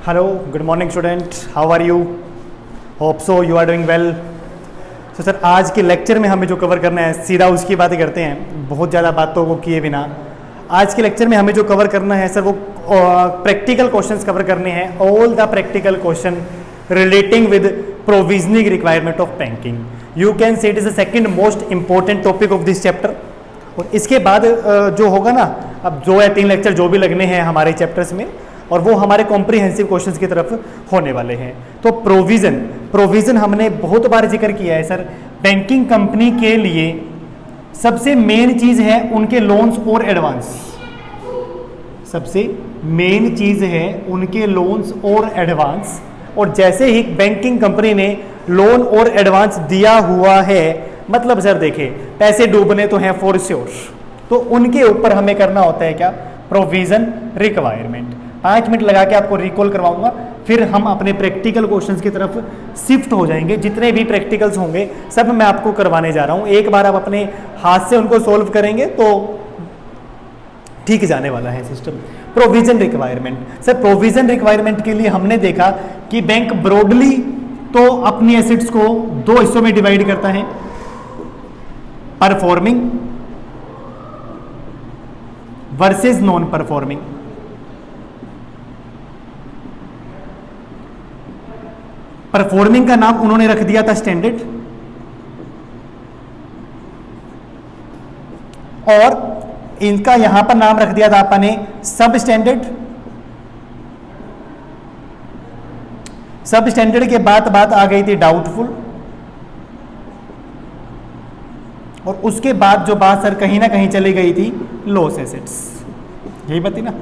Hello, good morning student, how are you? Hope so you are doing well. तो sir आज के lecture में हमें जो कवर करना है सीधा उसकी बातें करते हैं, बहुत ज़्यादा बातों को किए बिना। आज के लेक्चर में हमें जो कवर करना है सर वो प्रैक्टिकल क्वेश्चंस कवर करने हैं, all the practical question relating with provisioning requirement of banking. You can say it is the second most important topic of this chapter. और इसके बाद जो होगा ना, अब 2 या 3 लेक्चर जो भी लगने हैं हमारे चैप्टर्स में, और वो हमारे कॉम्प्रिहेंसिव क्वेश्चंस की तरफ होने वाले हैं। तो प्रोविज़न हमने बहुत बार जिक्र किया है सर। बैंकिंग कंपनी के लिए सबसे मेन चीज़ है उनके लोन्स और एडवांस। सबसे मेन चीज़ है उनके लोन्स और एडवांस। और जैसे ही बैंकिंग कंपनी ने लोन और एडवांस दिया हुआ है, मतलब सर देखिए पैसे डूबने तो हैं फॉर श्योर, तो उनके ऊपर हमें करना होता है क्या? Provision requirement. 5 मिनट लगा के आपको रिकॉल करवाऊंगा, फिर हम अपने प्रैक्टिकल क्वेश्चंस की तरफ शिफ्ट हो जाएंगे। जितने भी प्रैक्टिकल्स होंगे सब मैं आपको करवाने जा रहा हूं। एक बार आप अपने हाथ से उनको सोल्व करेंगे तो ठीक जाने वाला है system. Provision requirement sir, provision requirement के लिए हमने देखा कि बैंक ब्रॉडली तो अपनी एसेट्स को 2 हिस्सों में डिवाइड करता है, performing versus non performing. Performing का नाम उन्होंने रख दिया था स्टैंडर्ड, और इनका यहां पर नाम रख दिया था अपन ने सब स्टैंडर्ड। सब स्टैंडर्ड के बाद बात आ गई थी डाउटफुल, और उसके बाद जो बात सर कहीं ना कहीं चली गई थी लॉस एसेट्स। यही बात थी ना,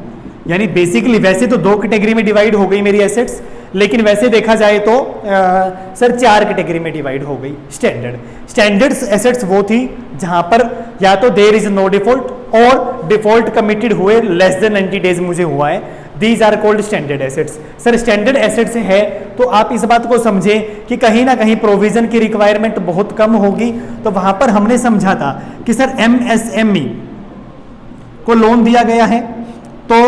यानी बेसिकली वैसे तो 2 कैटेगरी में डिवाइड हो गई मेरी एसेट्स, लेकिन वैसे देखा जाए तो सर 4 कैटेगरी में डिवाइड हो गई। स्टैंडर्ड एसेट्स वो थी जहां पर या तो देयर इज नो डिफॉल्ट और डिफॉल्ट कमिटेड हुए लेस देन 90 डेज मुझे हुआ है, these are called standard assets. Sir standard assets है तो आप इस बात को समझें कि कहीं ना कहीं प्रोविजन की रिक्वायरमेंट बहुत कम होगी। तो वहां पर हमने समझा था कि सर MSME को लोन दिया गया है तो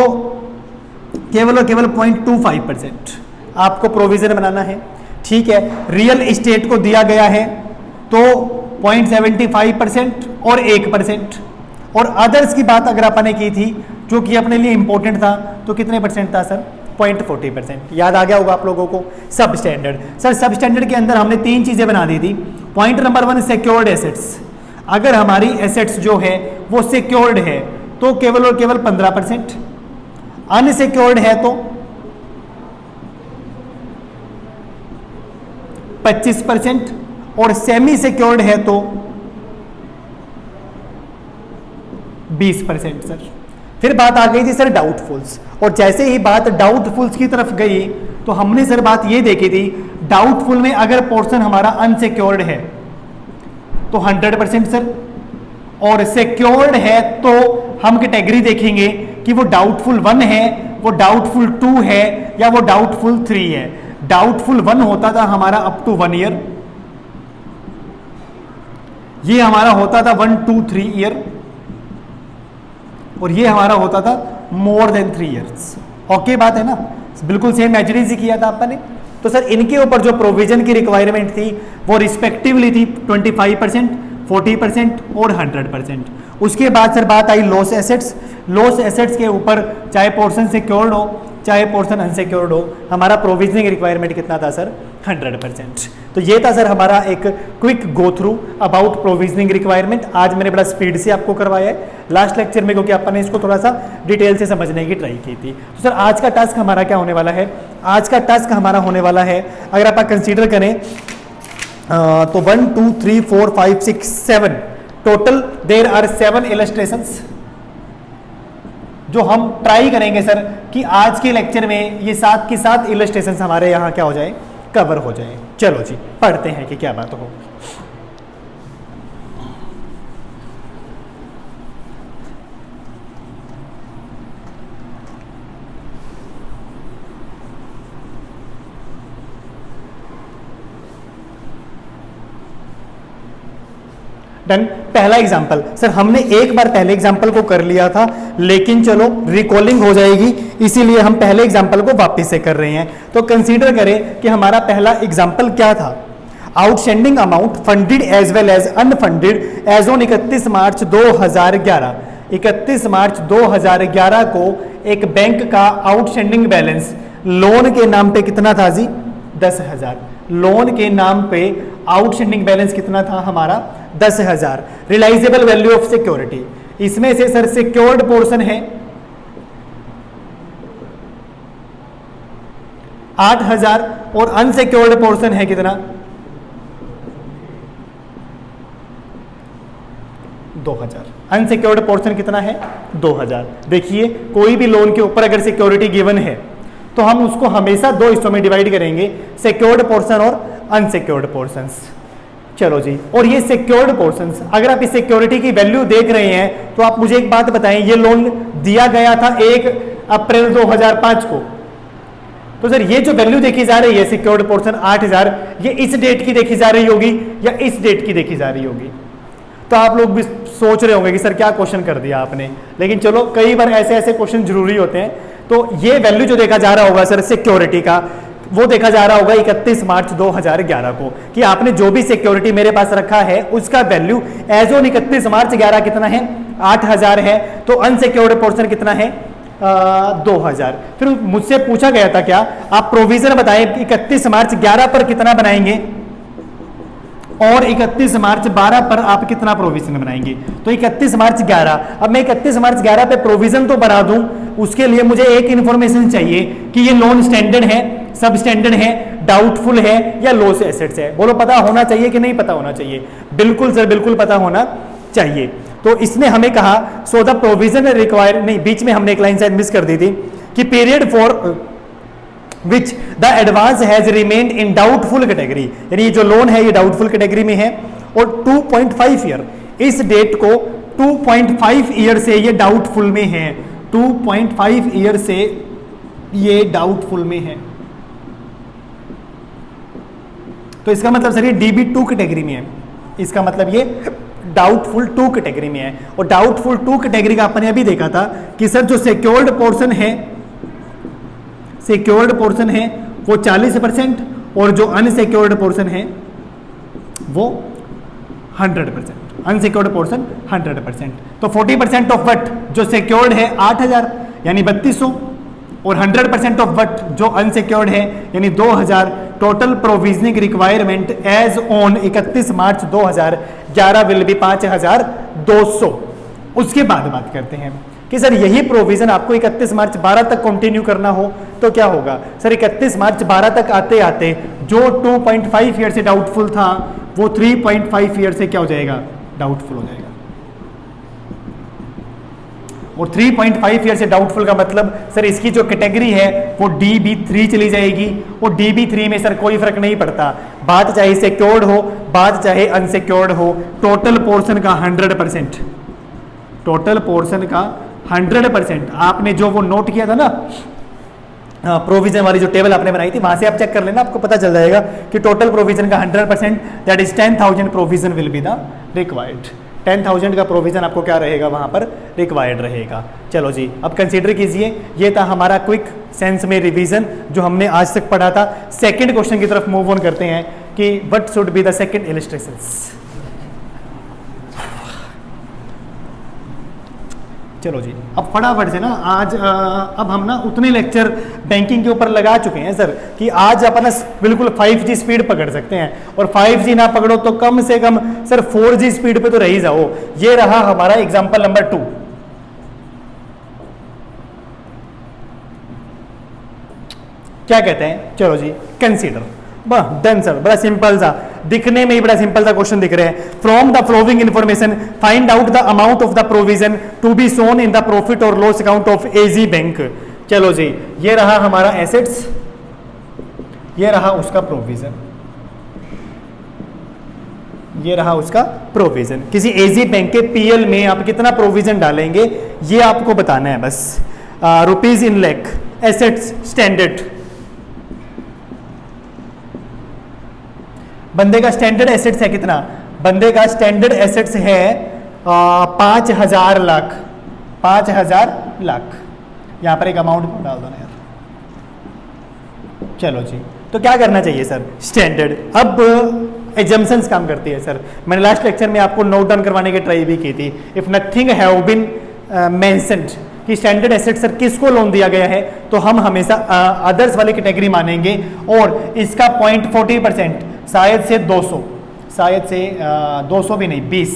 केवल और केवल 0.25% आपको प्रोविजन बनाना है, ठीक है। रियल एस्टेट को दिया गया है तो 0.75% और 1%। और अदर्स की बात अगर आपने की थी जो कि अपने लिए इंपॉर्टेंट था तो कितने परसेंट था सर? 0.40%। याद आ गया होगा आप लोगों को। सब स्टैंडर्ड सर, सब स्टैंडर्ड के अंदर हमने 3 चीजें बना दी थी। Point number 1 secured assets. अगर हमारी एसेट्स जो है वो सिक्योर्ड है तो केवल और केवल 15%, अनसिक्योर्ड है तो 25%, और सेमी सिक्योर्ड है तो 20% सर। फिर बात आ गई थी सर डाउटफुल्स, और जैसे ही बात डाउटफुल्स की तरफ गई तो हमने सर बात ये देखी थी, डाउटफुल में अगर पोर्शन हमारा अनसिक्योर्ड है तो 100% सर, और सिक्योर्ड है तो हम कैटेगरी देखेंगे कि वो डाउटफुल 1 है, वो डाउटफुल 2 है, या वो डाउटफुल 3 है। डाउटफुल 1 होता था हमारा अप टू 1 ईयर, ये हमारा होता था 1 2 3 ईयर, और ये हमारा होता था मोर देन 3 ईयर्स। ओके बात है ना, बिल्कुल सेम एचडीसी ही किया था आपने। तो सर इनके ऊपर जो प्रोविजन की रिक्वायरमेंट थी वो रिस्पेक्टिवली थी 25%, 40% और 100%। उसके बाद सर बात आई लॉस एसेट्स। लॉस एसेट्स के ऊपर चाहे पोर्शन सिक्योर्ड हो चाहे पोर्शन अनसिक्योर्ड हो, हमारा प्रोविजनिंग रिक्वायरमेंट कितना था सर? 100%। तो ये था सर हमारा एक quick go through about provisioning requirement. आज मैंने बड़ा स्पीड से आपको करवाया है लास्ट लेक्चर में, क्योंकि आपने इसको थोड़ा सा डिटेल से समझने की ट्राई की थी। तो सर आज का टास्क हमारा क्या होने वाला है? आज का टास्क हमारा होने वाला है, अगर आप कंसिडर करें तो 1 2 3 4 5 6 7 टोटल देयर आर 7 इलस्ट्रेशंस, जो हम ट्राई करेंगे सर कि आज के लेक्चर में ये 7 की 7 इलस्ट्रेशंस हमारे यहाँ क्या हो जाए? कवर हो जाए। चलो जी पढ़ते हैं कि क्या बात हो। डन। पहला एग्जाम्पल सर हमने एक बार पहले एग्जाम्पल को कर लिया था, लेकिन चलो रिकॉलिंग हो जाएगी, इसीलिए हम पहले एग्जाम्पल को वापस से कर रहे हैं। तो कंसीडर करें कि हमारा पहला एग्जाम्पल क्या था, outstanding amount funded as well as unfunded as on 31 March 2011। 31 March 2011 को एक बैंक का आउटस्टैंडिंग बैलेंस लोन के नाम पे कितना था जी, 10,000। लोन के नाम पे आउटस्टैंडिंग बैलेंस कितना था हमारा, 10,000। रियलाइजेबल वैल्यू ऑफ सिक्योरिटी, इसमें से सर सिक्योर्ड पोर्शन है 8,000 और अनसिक्योर्ड पोर्शन है कितना, 2,000। अनसिक्योर्ड पोर्शन कितना है, 2,000। देखिए कोई भी लोन के ऊपर अगर सिक्योरिटी गिवन है तो हम उसको हमेशा दो हिस्सों में डिवाइड करेंगे, सिक्योर्ड पोर्शन और अनसिक्योर्ड पोर्शंस। चलो जी, और ये सिक्योर्ड पोर्शंस, अगर आप इस सिक्योरिटी की वैल्यू देख रहे हैं तो आप मुझे एक बात बताएं, ये लोन दिया गया था 1 अप्रैल 2005 को, तो सर ये जो वैल्यू देखी जा रही है सिक्योर्ड पोर्शन 8,000, ये इस डेट की देखी जा रही होगी या इस डेट की देखी जा रही होगी? तो आप लोग भी सोच रहे होंगे कि सर क्या क्वेश्चन कर दिया आपने, लेकिन चलो कई बार ऐसे ऐसे क्वेश्चन जरूरी होते हैं। तो ये वैल्यू जो देखा जा रहा होगा सर सिक्योरिटी का, वो देखा जा रहा होगा 31 मार्च 2011 को, कि आपने जो भी सिक्योरिटी मेरे पास रखा है उसका वैल्यू एज ऑन 31 मार्च 11 कितना है, 8,000 है। तो अनसिक्योर्ड पोर्शन कितना है, 2,000। फिर मुझसे पूछा गया था क्या, आप प्रोविजन बताएं 31 मार्च 11 पर कितना बनाएंगे और 31 मार्च 12 पर आप कितना प्रोविजन बनाएंगे। तो 31 मार्च 11, अब मैं 31 मार्च 11 पे प्रोविजन तो बना दूं, उसके लिए मुझे एक इंफॉर्मेशन चाहिए कि ये लोन स्टैंडर्ड है, सब स्टैंडर्ड है, डाउटफुल है या लॉस एसेट्स है। बोलो पता होना चाहिए कि नहीं पता होना चाहिए? बिल्कुल सर बिल्कुल पता होना चाहिए। तो इसने हमें कहा सो द प्रोविजन रिक्वायर, नहीं बीच में हमने एक लाइन शायद मिस कर दी थी कि period for which the advance has remained in doubtful category, यानी ये जो लोन है ये डाउटफुल कैटेगरी में है, और 2.5 ईयर, इस डेट को 2.5 ईयर से ये डाउटफुल में है, 2.5 ईयर से ये डाउटफुल में है। तो इसका मतलब सर ये DB2 कैटेगरी में है, इसका मतलब ये डाउटफुल 2 कैटेगरी में है। और डाउटफुल 2 कैटेगरी का अपन ने अभी देखा था कि सर जो सिक्योर्ड पोर्शन है, सिक्योर्ड पोर्शन है वो 40% और जो अनसिक्योर्ड पोर्शन है वो 100%, अनसिक्योर्ड पोर्शन 100%। तो 40% ऑफ वट जो सिक्योर्ड है 8,000 यानी 3200 और 100% ऑफ वट जो अनसिक्योर्ड है यानी 2,000। Total provisioning requirement as on 31 March 2011 be बी 5,200। उसके बाद बात करते हैं कि सर यही प्रोविजन आपको 31 मार्च 12 तक कंटिन्यू करना हो तो क्या होगा। सर 31 मार्च 12 तक आते आते जो 2.5 ईयर से डाउटफुल था वो 3.5 ईयर से क्या हो जाएगा, डाउटफुल हो जाएगा। और 3.5 ईयर से डाउटफुल का मतलब सर इसकी जो कैटेगरी है वो DB3 चली जाएगी, और DB3 में सर कोई फर्क नहीं पड़ता, बात चाहे सिक्योर्ड हो बात चाहे अनसिक्योर्ड हो, टोटल पोर्शन का 100%, टोटल पोर्शन का 100%। आपने जो वो नोट किया था ना प्रोविजन वाली जो टेबल आपने बनाई थी, वहां से आप चेक कर लेना, आपको पता चल जाएगा कि टोटल प्रोविजन का 100%, that is 10,000 provision will be the required. 10,000 का प्रोविजन आपको क्या रहेगा वहां पर, रिक्वायर्ड रहेगा। चलो जी अब कंसीडर कीजिए, ये था हमारा क्विक सेंस में रिवीजन जो हमने आज तक पढ़ा था। सेकंड क्वेश्चन की तरफ मूव ऑन करते हैं कि what should be the second illustrations. चलो जी अब फटाफट से ना आज अब हम ना उतने लेक्चर बैंकिंग के ऊपर लगा चुके हैं सर कि आज अपन बिल्कुल 5G स्पीड पकड़ सकते हैं, और 5G ना पकड़ो तो कम से कम सर 4G स्पीड पे तो रह ही जाओ। ये रहा हमारा एग्जांपल नंबर 2। क्या कहते हैं, चलो जी कंसीडर, बस डन सर, बड़ा सिंपल सा, दिखने में ही बड़ा सिंपल सा क्वेश्चन दिख रहा है। From the following information find out the amount of the provision to be shown in the profit और loss account of AG bank. चलो जी ये रहा हमारा एसेट्स, ये रहा उसका प्रोविजन, ये रहा उसका प्रोविजन। किसी AG बैंक के PL में आप कितना प्रोविजन डालेंगे ये आपको बताना है बस। Rupees in lakh, assets standard, बंदे का स्टैंडर्ड एसेट्स है कितना, बंदे का स्टैंडर्ड एसेट्स है 5,000 लाख, 5,000 लाख। यहां पर एक अमाउंट डाल दो ना यार। चलो जी, तो क्या करना चाहिए सर? स्टैंडर्ड। अब एजम्पशंस काम करती है सर। मैंने लास्ट लेक्चर में आपको नोट डाउन करवाने की ट्राई भी की थी। If nothing have been mentioned कि स्टैंडर्ड एसेट सर किसको लोन दिया गया है, तो हम हमेशा अदर्स वाली कैटेगरी मानेंगे और इसका 0.40% शायद से 200, शायद से 200 भी नहीं 20,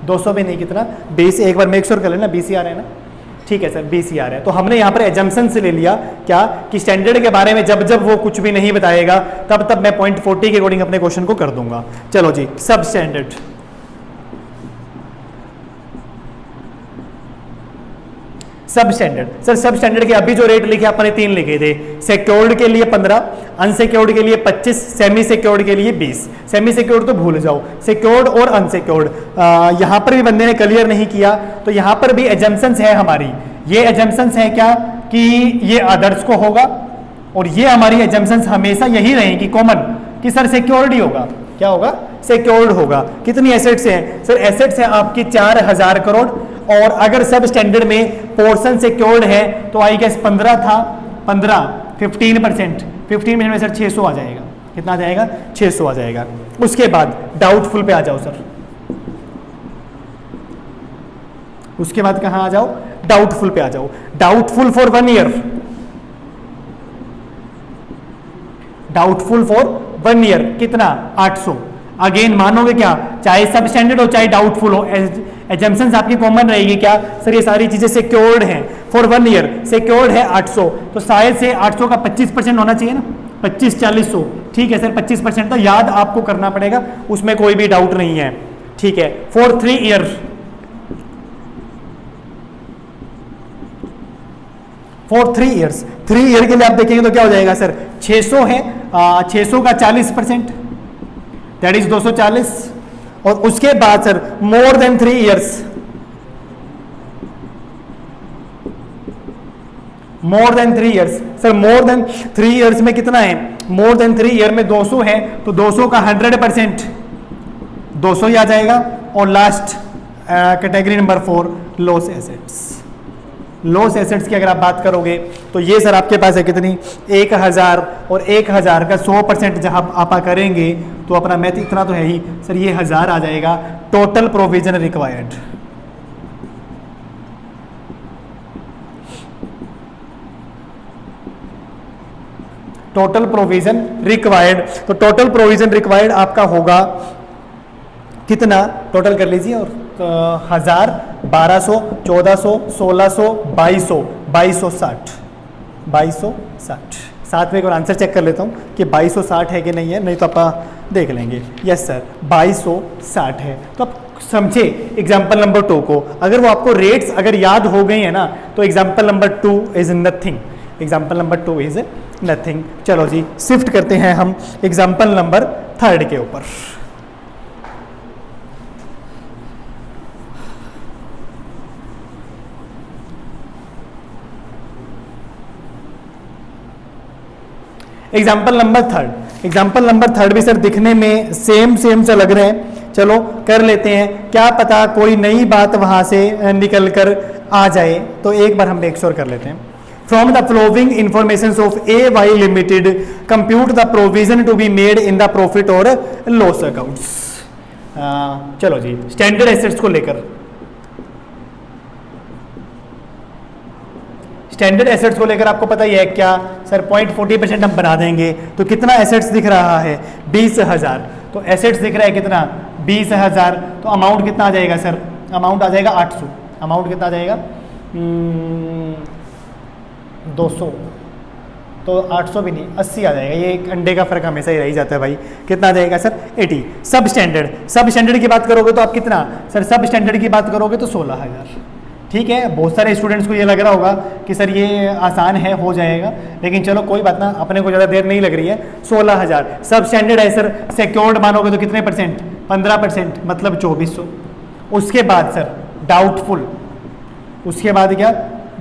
200 भी नहीं, कितना 20, एक बार मेक श्योर कर लेना 20 ही आ रहा है ना। ठीक है सर, 20 ही आ रहा है। तो हमने यहाँ पर एजम्पशन से ले लिया क्या कि स्टैंडर्ड के बारे में जब जब वो कुछ भी नहीं बताएगा तब तब मैं 0.40 के अकॉर्डिंग अपने क्वेश्चन को कर दूंगा। चलो जी, सब स्टैंडर्ड। सब स्टैंडर्ड सर, सब स्टैंडर्ड के अभी जो रेट लिखे अपने 3 लिखे थे। सिक्योर्ड के लिए 15, अनसिक्योर्ड के लिए 25, सेमी सिक्योर्ड के लिए 20। सेमी सिक्योर्ड तो भूल जाओ, सिक्योर्ड और अनसिक्योर्ड यहां पर भी बंदे ने क्लियर नहीं किया, तो यहां पर भी एजम्पशंस है हमारी। ये एजम्पशंस है क्या कि ये अदर्स को होगा, और ये हमारी एजम्पशंस हमेशा यही रहेंगी कॉमन कि सर सिक्योर्ड ही होगा। क्या होगा? सिक्योर्ड होगा। कितनी एसेट्स हैं सर? एसेट्स है आपकी 4,000 करोड़, और अगर सब स्टैंडर्ड में पोर्शन सिक्योर्ड है तो आई गेस 15 था, 15 15%, 15% में सर 600 आ जाएगा। कितना आ जाएगा? 600 आ जाएगा। उसके बाद डाउटफुल पे आ जाओ सर। उसके बाद कहां आ जाओ? डाउटफुल पे आ जाओ। Doubtful for 1 year, doubtful for 1 year कितना? 800। अगेन मानोगे क्या? चाहे सब स्टैंडर्ड हो चाहे डाउटफुल हो, एजम्पशंस आपकी कॉमन रहेगी क्या सर? ये सारी चीजें सिक्योर्ड हैं फॉर 1 ईयर, सिक्योर्ड है 800, तो शायद से 800 का 25% होना चाहिए ना, 25 40 ठीक है सर, 25% तो याद आपको करना पड़ेगा, उसमें कोई भी डाउट नहीं है। ठीक है, for 3 year, for 3 years, 3 year के लिए आप देखेंगे तो क्या हो जाएगा सर? 600 है, 600 का 40% दैट इज 240, और उसके बाद सर मोर देन 3 ईयर्स, मोर देन 3 ईयर्स सर, मोर देन 3 ईयर्स में कितना है? मोर देन 3 ईयर में 200 है, तो 200 का 100% 200 ही आ जाएगा। और last category number 4 loss assets. Loss assets की अगर आप बात करोगे तो ये सर आपके पास है कितनी? 1,000, और 1,000 का 100% जहां आप करेंगे तो अपना मैथ इतना तो है ही सर, ये 1,000 आ जाएगा। Total provision required, total provision required, तो टोटल प्रोविजन रिक्वायर्ड आपका होगा कितना? टोटल कर लीजिए, और 1,000, 1,200, 1,400, 1,600, 2,200, 2,260, 2,260। साथ में एक और आंसर चेक कर लेता हूँ कि 2,260 है कि नहीं है, नहीं तो आप देख लेंगे। यस सर, 2,260 है। तो आप समझे एग्जाम्पल नंबर 2 को, अगर वो आपको रेट्स अगर याद हो गई है ना, तो example number 2 is nothing, example number 2 is nothing. चलो जी, शिफ्ट करते हैं हम एग्जाम्पल नंबर 3 के ऊपर। एग्जाम्पल नंबर 3, एग्जाम्पल नंबर 3 भी सर दिखने में सेम से लग रहे हैं। चलो कर लेते हैं, क्या पता कोई नई बात वहां से निकल कर आ जाए, तो एक बार हम मेक श्योर कर लेते हैं। From the following information of A Y limited compute the provision to be made in the profit और लॉस अकाउंट्स। चलो जी, स्टैंडर्ड एसेट्स को लेकर, स्टैंडर्ड एसेट्स को लेकर आपको पता ही है क्या सर? 0.40% हम बना देंगे, तो कितना एसेट्स दिख रहा है? 20,000। तो एसेट्स दिख रहा है कितना? 20,000। तो अमाउंट कितना आ जाएगा सर? अमाउंट आ जाएगा 800। अमाउंट कितना आ जाएगा? 200, तो 800 भी नहीं, 80 आ जाएगा। ये एक अंडे का फर्क हमेशा ही रह जाता है भाई। कितना आ जाएगा सर? 80। सब स्टैंडर्ड, सब स्टैंडर्ड की बात करोगे तो आप कितना सर? सब स्टैंडर्ड की बात करोगे तो 16,000। ठीक है, बहुत सारे स्टूडेंट्स को ये लग रहा होगा कि सर ये आसान है, हो जाएगा, लेकिन चलो कोई बात ना, अपने को ज़्यादा देर नहीं लग रही है। 16,000 सब स्टैंडर्ड है सर। सिक्योर्ड मानोगे तो कितने परसेंट? 15%, मतलब 2,400। उसके बाद सर डाउटफुल, उसके बाद क्या?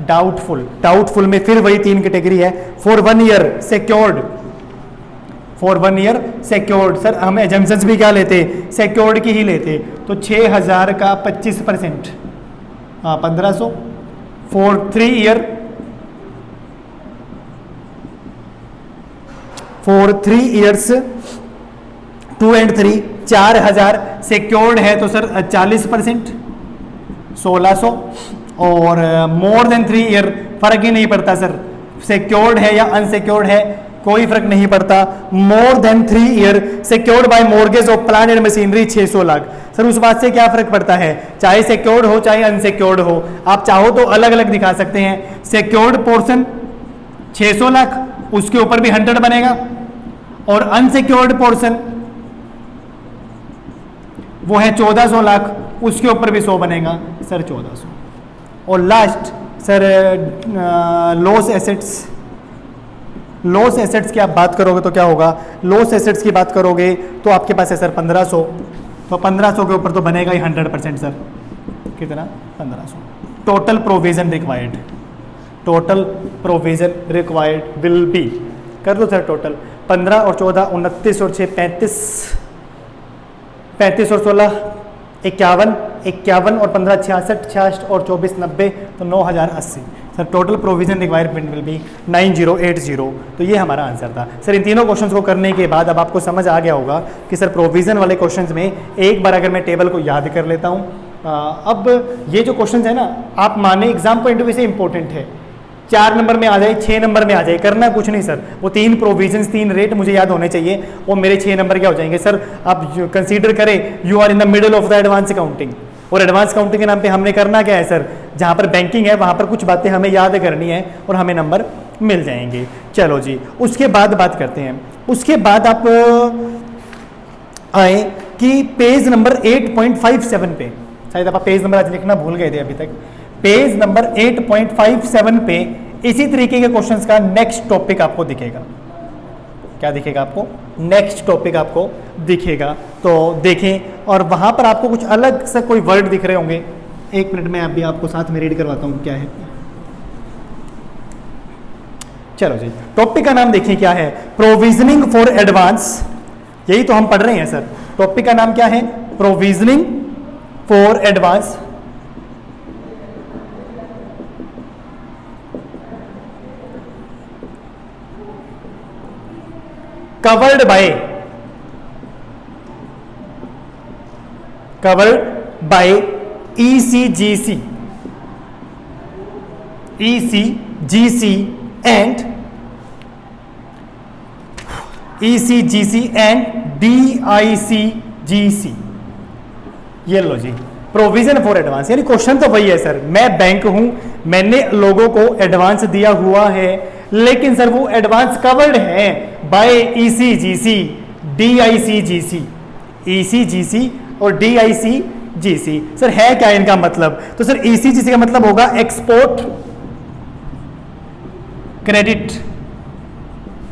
डाउटफुल। डाउटफुल में फिर वही 3 कैटेगरी है। For 1 year secured, for 1 year secured. Sir हम एजम्पशंस भी क्या लेते, सिक्योर्ड की ही लेते, तो 6000 का 25%, हाँ 1500। For 3 year, for 3 years 2 and 3 4000 secured है तो सर 40%, 1600। और मोर देन 3 ईयर फर्क ही नहीं पड़ता सर, सिक्योर्ड है या अनसिक्योर्ड है कोई फर्क नहीं पड़ता। मोर than 3 year secured by mortgage of plant and machinery 600 lakh. Sir उस बात से क्या फर्क पड़ता है, चाहे सिक्योर्ड हो चाहे अनसिक्योर्ड हो, आप चाहो तो अलग अलग दिखा सकते हैं। सिक्योर्ड पोर्शन 600 लाख, उसके ऊपर भी 100 बनेगा, और अनसिक्योर्ड पोर्शन वो है 1400 लाख, उसके ऊपर भी 100 बनेगा सर 1400। और last sir loss assets, loss assets की आप बात करोगे तो क्या होगा, लॉस एसेट्स की बात करोगे तो आपके पास है सर 1500, तो 1500 के ऊपर तो बनेगा ही 100% सर, कितना 1500। Total provision required, total provision required will be, कर दो सर टोटल, 15 और 14 29 और 6 35, 35 और 16 51, 51 और 15 66, 66 और 24 90, तो 9080। Sir total provision requirement will be 9080। तो ये हमारा आंसर था सर। इन तीनों क्वेश्चंस को करने के बाद अब आपको समझ आ गया होगा कि सर प्रोविजन वाले क्वेश्चंस में एक बार अगर मैं टेबल को याद कर लेता हूँ, अब ये जो क्वेश्चंस है ना, आप माने एग्जाम पॉइंट ऑफ व्यू से इंपॉर्टेंट है, 4 नंबर में आ जाए 6 नंबर में आ जाए, करना कुछ नहीं सर, वो 3 प्रोविजंस 3 रेट मुझे याद होने चाहिए, वो मेरे 6 नंबर क्या हो जाएंगे सर। आप कंसीडर करें you are in the middle of the advance accounting, और एडवांस अकाउंटिंग के नाम पे हमने करना क्या है सर, जहाँ पर बैंकिंग है वहाँ पर कुछ बातें हमें याद करनी है और हमें नंबर मिल जाएंगे। चलो जी, उसके बाद बात करते हैं। उसके बाद आप आए कि पेज नंबर 8.57 पे, शायद आप पेज नंबर आज लिखना भूल गए थे अभी तक, पेज नंबर 8.57 पे इसी तरीके के क्वेश्चंस का नेक्स्ट टॉपिक आपको दिखेगा। क्या दिखेगा आपको, नेक्स्ट टॉपिक आपको दिखेगा, तो देखें। और वहां पर आपको कुछ अलग से कोई वर्ड दिख रहे होंगे, 1 मिनट में अभी आपको साथ में रीड करवाता हूं क्या है। चलो जी, टॉपिक का नाम देखिए क्या है, प्रोविजनिंग फॉर एडवांस, यही तो हम पढ़ रहे हैं सर। टॉपिक का नाम क्या है, provisioning for advance. covered by ECGC and DICGC। ये लो जी, प्रोविजन फॉर एडवांस, यानी क्वेश्चन तो वही है सर, मैं बैंक हूं, मैंने लोगों को एडवांस दिया हुआ है, लेकिन सर वो एडवांस कवर्ड है बाय ECGC, DICGC, ECGC और DICGC। सर है क्या इनका मतलब, तो सर ECGC का मतलब होगा export credit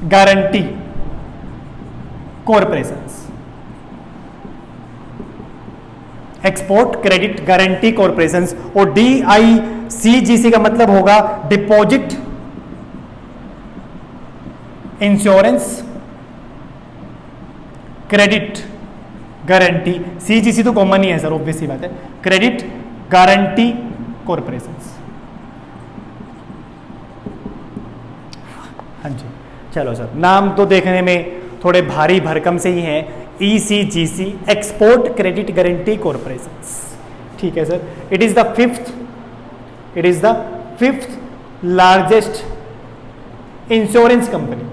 guarantee corporations, export credit guarantee corporations. और DICGC का मतलब होगा deposit insurance credit guarantee. CGC तो कॉमन ही है सर, ऑब्वियस सी बात है, क्रेडिट गारंटी कॉरपोरेशंस। हाँ जी, चलो सर, नाम तो देखने में थोड़े भारी भरकम से ही हैं, ECGC, export credit guarantee corporations, ठीक है sir. It is the fifth largest insurance company,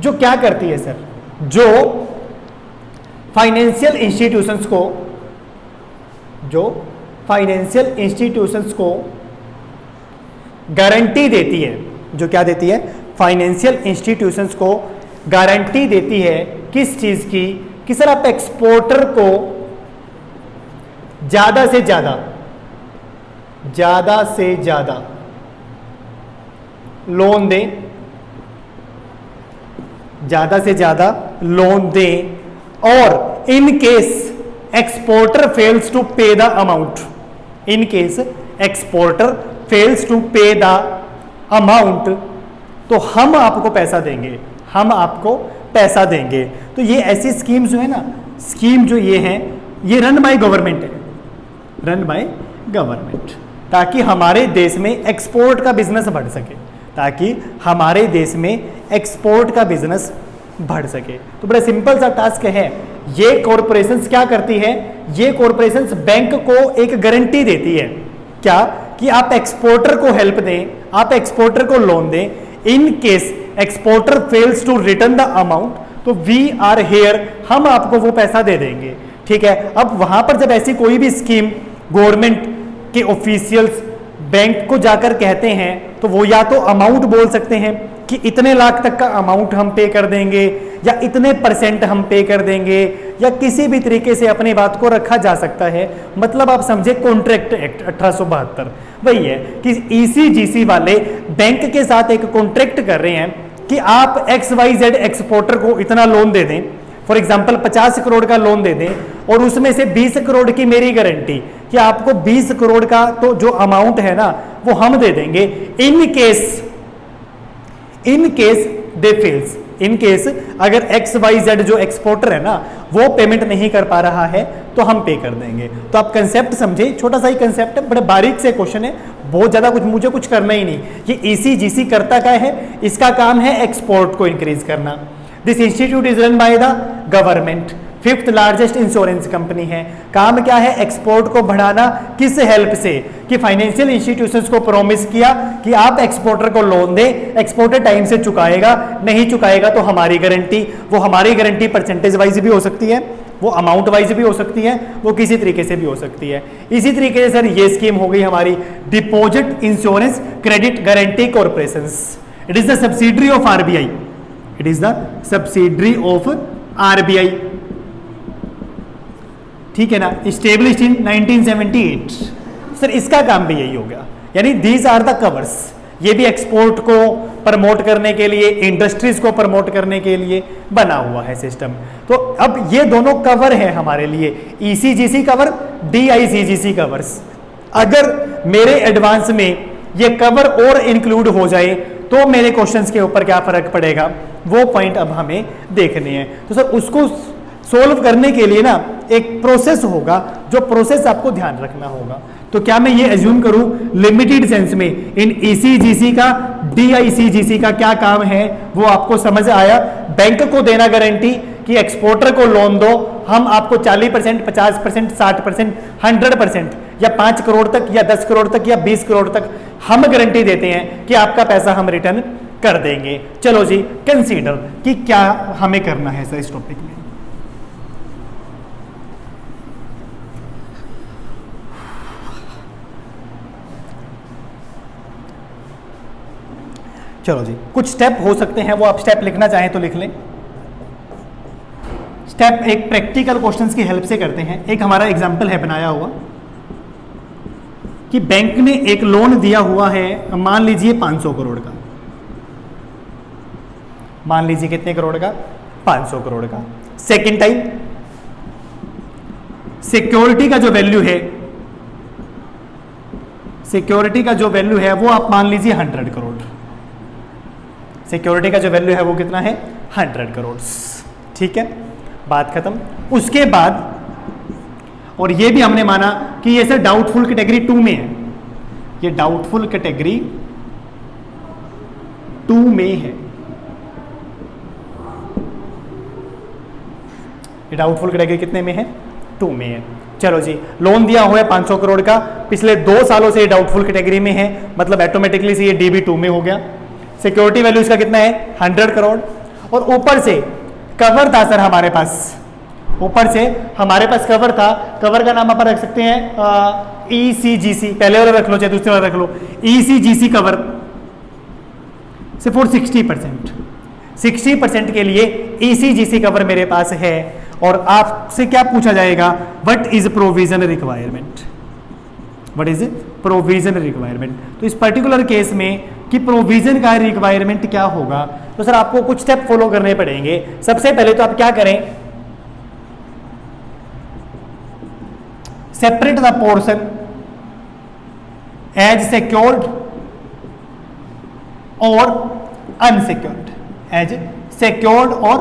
जो क्या करती है सर, जो फाइनेंशियल इंस्टीट्यूशंस को गारंटी देती है, जो क्या देती है, फाइनेंशियल इंस्टीट्यूशंस को गारंटी देती है किस चीज की, कि सर आप एक्सपोर्टर को ज्यादा से ज्यादा लोन दें, ज्यादा से ज्यादा लोन दें, और in case exporter fails to pay the amount, in case exporter fails to pay the amount, तो हम आपको पैसा देंगे, हम आपको पैसा देंगे। तो ये ऐसी स्कीम जो है ना, स्कीम जो ये है, ये रन बाय गवर्नमेंट है, रन बाय गवर्नमेंट, ताकि हमारे देश में एक्सपोर्ट का बिजनेस बढ़ सके, ताकि हमारे देश में एक्सपोर्ट का बिजनेस बढ़ सके। तो बड़ा सिंपल सा टास्क है। ये कॉरपोरेशंस क्या करती है, ये कॉरपोरेशंस बैंक को एक गारंटी देती है, क्या कि आप एक्सपोर्टर को हेल्प दें, आप एक्सपोर्टर को लोन दें, in case exporter fails to return the amount, तो वी आर हेयर, हम आपको वो पैसा दे देंगे। ठीक है, अब वहां पर जब ऐसी कोई भी स्कीम गवर्नमेंट के ऑफिशियल्स बैंक को जाकर कहते हैं, तो वो या तो अमाउंट बोल सकते हैं कि इतने लाख तक का अमाउंट हम पे कर देंगे, या इतने परसेंट हम पे कर देंगे, या किसी भी तरीके से अपनी बात को रखा जा सकता है। मतलब आप समझे कॉन्ट्रैक्ट एक्ट 1872 वही है कि ईसीजीसी वाले बैंक के साथ एक कॉन्ट्रैक्ट कर रहे हैं कि आप XYZ एक्सपोर्टर को इतना लोन दे दें, फॉर एग्जाम्पल 50 करोड़ का लोन दे दें, और उसमें से 20 करोड़ की मेरी गारंटी कि आपको 20 करोड़ का तो जो अमाउंट है ना वो हम दे देंगे, in case they fails, in case अगर XYZ जो एक्सपोर्टर है ना वो पेमेंट नहीं कर पा रहा है तो हम पे कर देंगे। तो आप कंसेप्ट समझे, छोटा सा ही कंसेप्ट है, बड़े बारीक से क्वेश्चन है, बहुत ज्यादा मुझे कुछ करना ही नहीं। ये ईसीजीसी करता क्या है, इसका काम है एक्सपोर्ट को इंक्रीज करना। This institute is run by the government, 5th largest insurance company है। काम क्या है, एक्सपोर्ट को बढ़ाना। किस हेल्प से, कि फाइनेंशियल इंस्टीट्यूशंस को प्रॉमिस किया कि आप एक्सपोर्टर को लोन दें, एक्सपोर्टर टाइम से चुकाएगा, नहीं चुकाएगा तो हमारी गारंटी, वो हमारी गारंटी परसेंटेज वाइज भी हो सकती है, वो अमाउंट वाइज भी हो सकती है, वो किसी तरीके से भी हो सकती है। इसी तरीके से सर ये स्कीम हो गई हमारी deposit insurance credit guarantee corporations. It is the subsidiary of RBI, it is the subsidiary of RBI, ठीक है ना, स्टेब्लिश्ड इन 1978। सर इसका काम भी यही हो गया, यानी दीज आर द कवर्स। ये भी एक्सपोर्ट को प्रमोट करने के लिए, इंडस्ट्रीज को प्रमोट करने के लिए बना हुआ है सिस्टम। तो अब ये दोनों कवर है हमारे लिए, ईसीजीसी कवर, डीआईसीजीसी कवर्स। अगर मेरे एडवांस में ये कवर और इंक्लूड हो जाए तो मेरे क्वेश्चंस के ऊपर क्या फर्क पड़ेगा, वो पॉइंट अब हमें देखने हैं। तो सर उसको सोल्व करने के लिए ना एक प्रोसेस होगा, जो प्रोसेस आपको ध्यान रखना होगा। तो क्या मैं ये एज्यूम करूं लिमिटेड सेंस में इन ईसीजीसी का, डीआईसीजीसी का क्या काम है वो आपको समझ आया। बैंक को देना गारंटी कि एक्सपोर्टर को लोन दो, हम आपको 40%, 50%, 60%, 100% या 5 करोड़ तक या 10 करोड़ तक या 20 करोड़ तक हम गारंटी देते हैं कि आपका पैसा हम रिटर्न कर देंगे। चलो जी कंसीडर कि क्या हमें करना है सर इस टॉपिक में। चलो जी कुछ स्टेप हो सकते हैं, वो आप स्टेप लिखना चाहें तो लिख लें। स्टेप एक प्रैक्टिकल क्वेश्चंस की हेल्प से करते हैं। एक हमारा एग्जांपल है बनाया हुआ कि बैंक ने एक लोन दिया हुआ है, मान लीजिए 500 करोड़ का, मान लीजिए कितने करोड़ का, 500 करोड़ का। सेकेंड टाइम सिक्योरिटी का जो वैल्यू है, सिक्योरिटी का जो वैल्यू है वो आप मान लीजिए 100 करोड़। सिक्योरिटी का जो वैल्यू है वो कितना है, 100 करोड़। ठीक है, बात खत्म। उसके बाद और ये भी हमने माना कि ये सर डाउटफुल कैटेगरी 2 में है, ये डाउटफुल कैटेगरी 2 में है, ये डाउटफुल कैटेगरी कितने में है, 2 में है। चलो जी लोन दिया हुआ है 500 करोड़ का, पिछले 2 सालों से ये डाउटफुल कैटेगरी में है, मतलब ऑटोमेटिकली से ये DB2 में हो गया। सिक्योरिटी वैल्यू इसका कितना है, 100 करोड़। और ऊपर से कवर था सर हमारे पास, ऊपर से हमारे पास कवर था, कवर का नाम आप रख सकते हैं ECGC, पहले वाला रख लो चाहे दूसरे वाला रख लो, ECGC कवर से फॉर 60%, 60% के लिए ECGC कवर मेरे पास है। और आपसे क्या पूछा जाएगा, what is provision requirement, what is provision requirement. तो इस पर्टिकुलर केस में कि प्रोविजन का रिक्वायरमेंट क्या होगा, तो सर आपको कुछ स्टेप फॉलो करने पड़ेंगे। सबसे पहले तो आप क्या करें, separate the portion as secured और अनसिक्योर्ड, एज सिक्योर्ड और